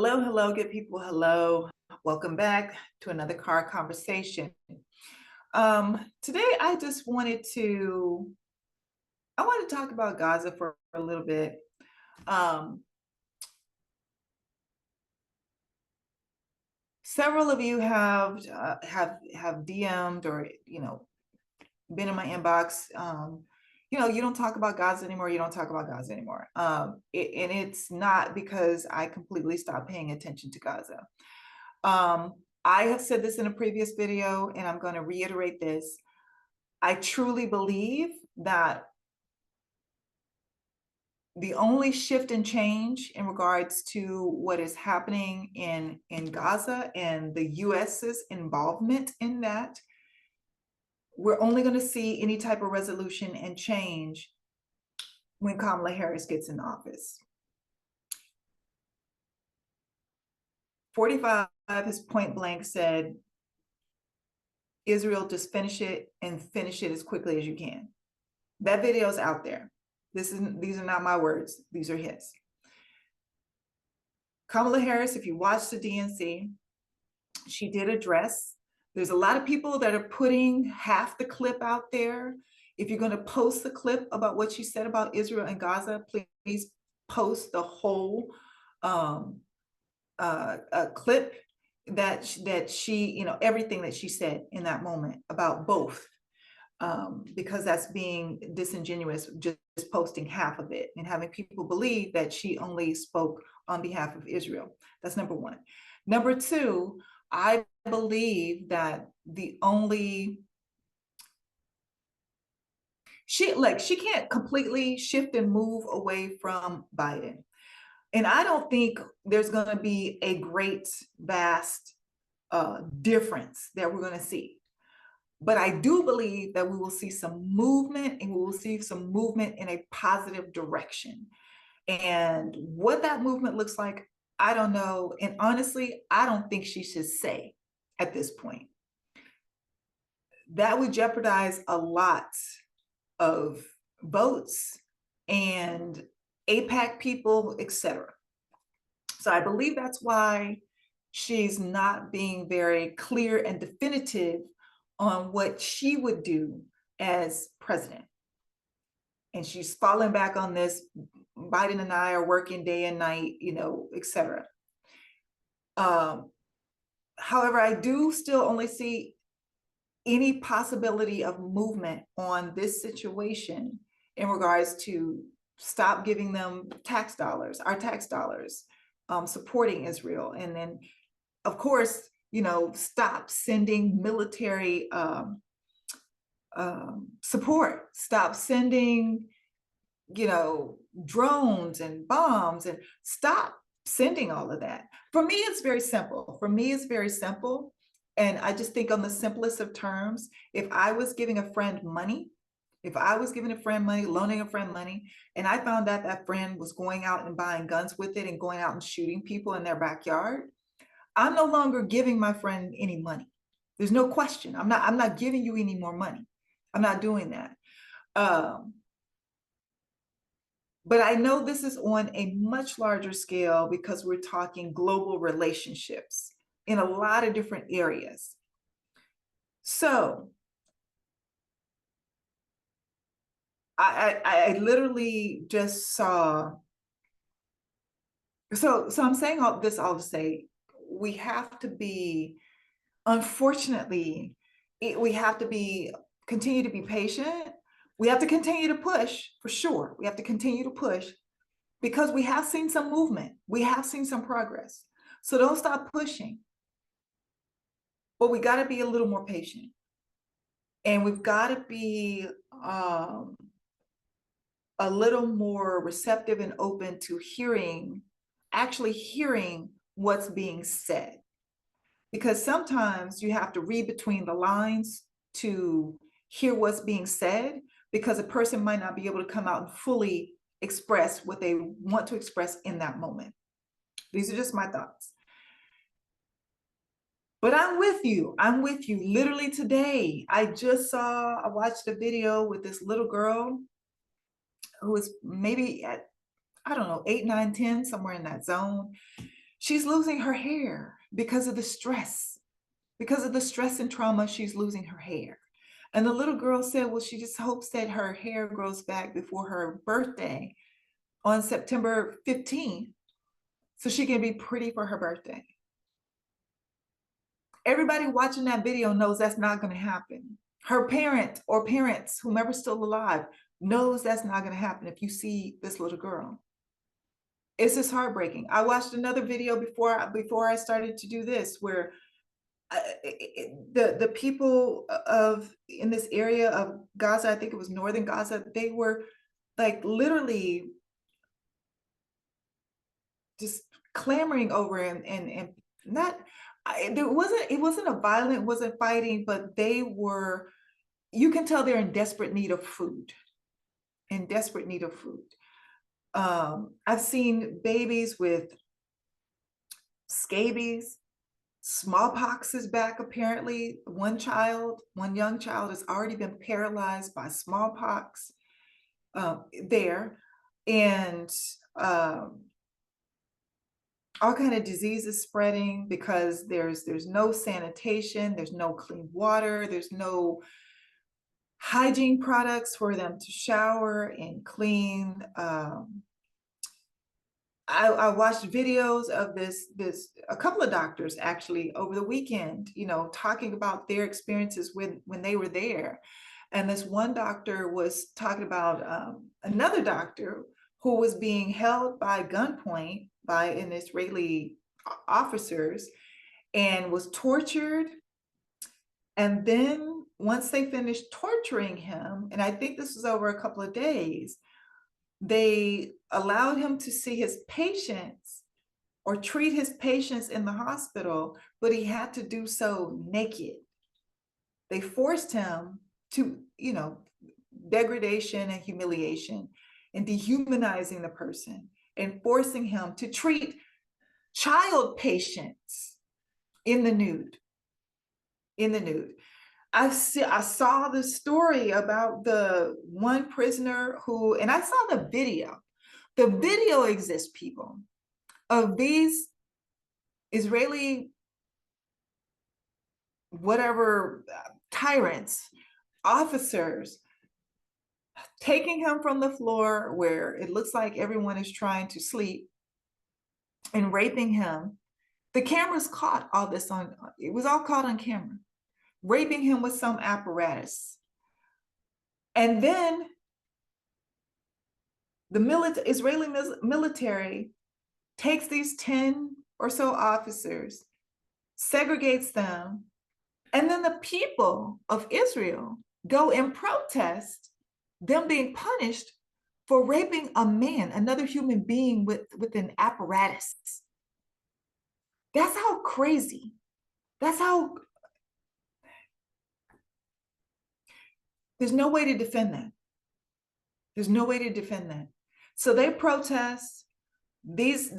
Hello, good people. Hello. Welcome back to another car conversation. Today I want to talk about Gaza for a little bit. Um, Several of you have DM'd or been in my inbox. You don't talk about Gaza anymore. You don't talk about Gaza anymore. And it's not because I completely stopped paying attention to Gaza. I have said this in a previous video, and I'm going to reiterate this. I truly believe that the only shift and change in regards to what is happening in Gaza and the US's involvement in that, we're only going to see any type of resolution and change when Kamala Harris gets in office. 45 has point blank said, Israel, just finish it and finish it as quickly as you can. That video is out there. These are not my words. These are his. Kamala Harris, if you watch the DNC, she did address. There's a lot of people that are putting half the clip out there. If you're going to post the clip about what she said about Israel and Gaza, please post the whole clip that she, everything that she said in that moment about both. Because that's being disingenuous, just posting half of it and having people believe that she only spoke on behalf of Israel. That's number one. Number two, I believe that she can't completely shift and move away from Biden. And I don't think there's going to be a great, vast difference that we're going to see. But I do believe that we will see some movement, and we will see some movement in a positive direction. And what that movement looks like, I don't know. And honestly, I don't think she should say at this point. That would jeopardize a lot of votes and AIPAC people, etc. So I believe that's why she's not being very clear and definitive on what she would do as president. And she's falling back on this, Biden and I are working day and night, etc. However, I do still only see any possibility of movement on this situation in regards to stop giving them our tax dollars, supporting Israel. And then, of course, stop sending military support, stop sending, drones and bombs, and stop sending all of that. For me, it's very simple. And I just think on the simplest of terms, if I was giving a friend money, loaning a friend money, and I found out that friend was going out and buying guns with it and going out and shooting people in their backyard, I'm no longer giving my friend any money. There's no question. I'm not giving you any more money. I'm not doing that. But I know this is on a much larger scale because we're talking global relationships in a lot of different areas. So I literally just saw. So I'm saying all this all to say, we have to be, unfortunately, we have to continue to be patient. We have to continue to push, for sure. We have to continue to push because we have seen some movement. We have seen some progress. So don't stop pushing. But we got to be a little more patient. And we've got to be a little more receptive and open to actually hearing what's being said. Because sometimes you have to read between the lines to hear what's being said, because a person might not be able to come out and fully express what they want to express in that moment. These are just my thoughts. But I'm with you. Literally today, I watched a video with this little girl who is maybe at, I don't know, 8, 9, 10, somewhere in that zone. She's losing her hair because of the stress. Because of the stress and trauma, she's losing her hair. And the little girl said, well, she just hopes that her hair grows back before her birthday on September 15th so she can be pretty for her birthday. Everybody watching that video knows that's not going to happen. Her parent or parents, whomever's still alive, knows that's not going to happen if you see this little girl. It's just heartbreaking. I watched another video before I started to do this, where the people in this area of Gaza, I think it was northern Gaza, they were like literally just clamoring over and not, it wasn't a violent, wasn't fighting, but they were, you can tell they're in desperate need of food, in desperate need of food. I've seen babies with scabies. Smallpox is back, apparently. One young child has already been paralyzed by smallpox there. And all kind of diseases spreading because there's no sanitation, there's no clean water, there's no hygiene products for them to shower and clean. I watched videos of a couple of doctors actually over the weekend, talking about their experiences when they were there. And this one doctor was talking about another doctor who was being held by gunpoint by an Israeli officers and was tortured. And then once they finished torturing him, and I think this was over a couple of days, they allowed him to see his patients or treat his patients in the hospital, but he had to do so naked. They forced him to, degradation and humiliation and dehumanizing the person and forcing him to treat child patients in the nude. I saw the story about the one prisoner who, and I saw the video. The video exists, people, of these Israeli, whatever, tyrants, officers, taking him from the floor where it looks like everyone is trying to sleep and raping him. The cameras caught all this it was all caught on camera. Raping him with some apparatus. And then the Israeli military takes these 10 or so officers, segregates them, and then the people of Israel go and protest them being punished for raping a man, another human being with an apparatus. That's how crazy. That's how. There's no way to defend that. There's no way to defend that. So they protest. These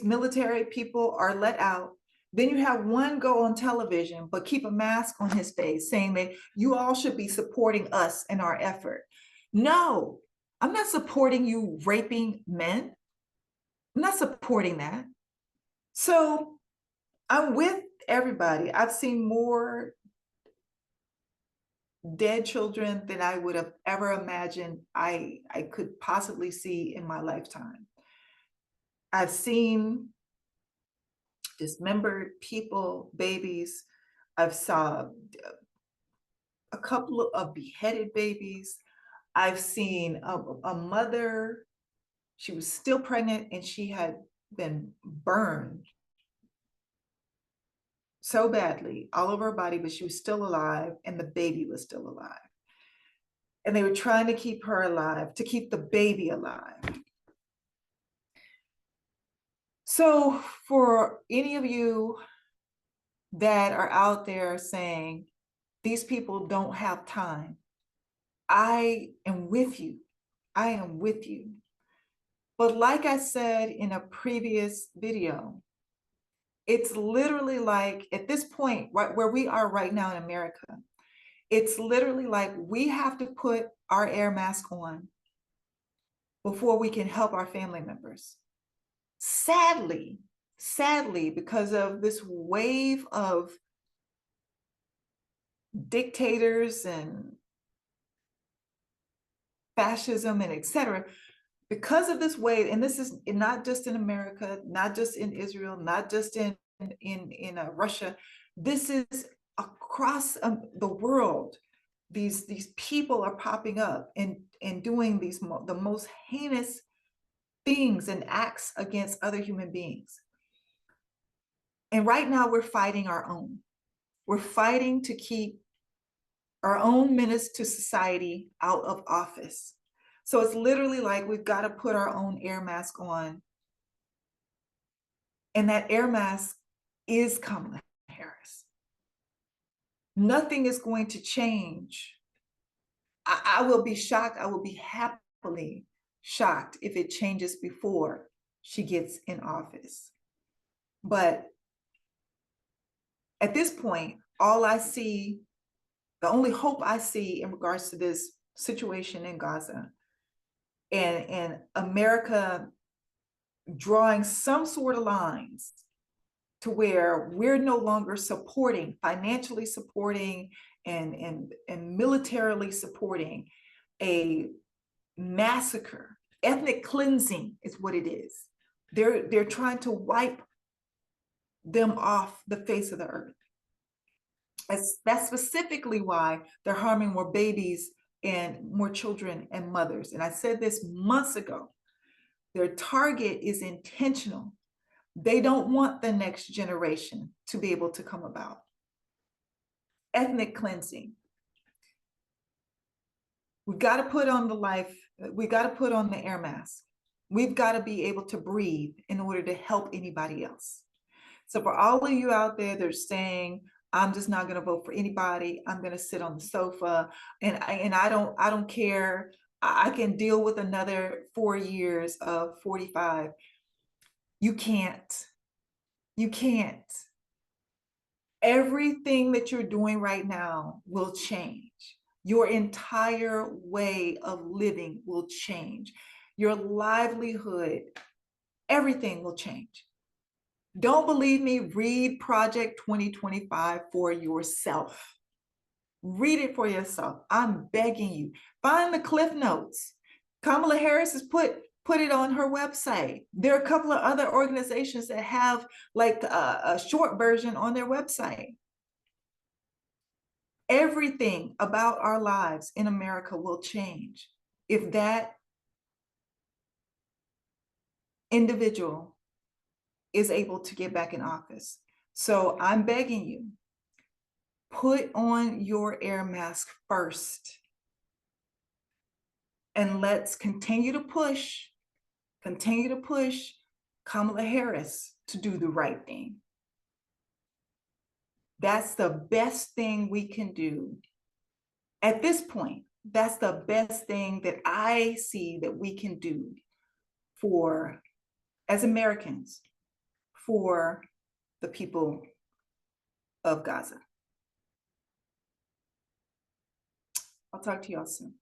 military people are let out. Then you have one go on television, but keep a mask on his face, saying that you all should be supporting us in our effort. No, I'm not supporting you raping men. I'm not supporting that. So I'm with everybody. I've seen more dead children than I would have ever imagined I could possibly see in my lifetime. I've seen dismembered people, babies. I've saw a couple of beheaded babies. I've seen a mother, she was still pregnant and she had been burned so badly all over her body, but she was still alive and the baby was still alive. And they were trying to keep her alive, to keep the baby alive. So for any of you that are out there saying, these people don't have time, I am with you. I am with you. But like I said in a previous video, it's literally like at this point, right where we are right now in America, it's literally like we have to put our air mask on before we can help our family members. sadly, because of this wave of dictators and fascism and etc., because of this wave, and this is not just in America, not just in Israel, not just in Russia, this is across the world. These people are popping up and doing the most heinous things and acts against other human beings. And right now we're fighting our own. We're fighting to keep our own menace to society out of office. So it's literally like we've got to put our own air mask on. And that air mask is Kamala Harris. Nothing is going to change. I will be shocked. I will be happily shocked if it changes before she gets in office. But at this point, all I see, the only hope I see in regards to this situation in Gaza and America drawing some sort of lines to where we're no longer supporting, financially supporting and militarily supporting a massacre. Ethnic cleansing is what it is. They're trying to wipe them off the face of the earth. That's specifically why they're harming more babies and more children and mothers. And I said this months ago. Their target is intentional. They don't want the next generation to be able to come about. Ethnic cleansing. We've got to put on the life, we got to put on the air mask. We've got to be able to breathe in order to help anybody else. So for all of you out there that are saying, I'm just not going to vote for anybody, I'm going to sit on the sofa and I don't care, I can deal with another 4 years of 45. You can't. You can't. Everything that you're doing right now will change. Your entire way of living will change. Your livelihood, everything will change. Don't believe me? Read Project 2025 for yourself. Read it for yourself. I'm begging you. Find the Cliff Notes. Kamala Harris has put it on her website. There are a couple of other organizations that have like a short version on their website. Everything about our lives in America will change if that individual is able to get back in office. So I'm begging you, put on your air mask first. And let's continue to push Kamala Harris to do the right thing. That's the best thing we can do. At this point, that's the best thing that I see that we can do for, as Americans, for the people of Gaza. I'll talk to y'all soon.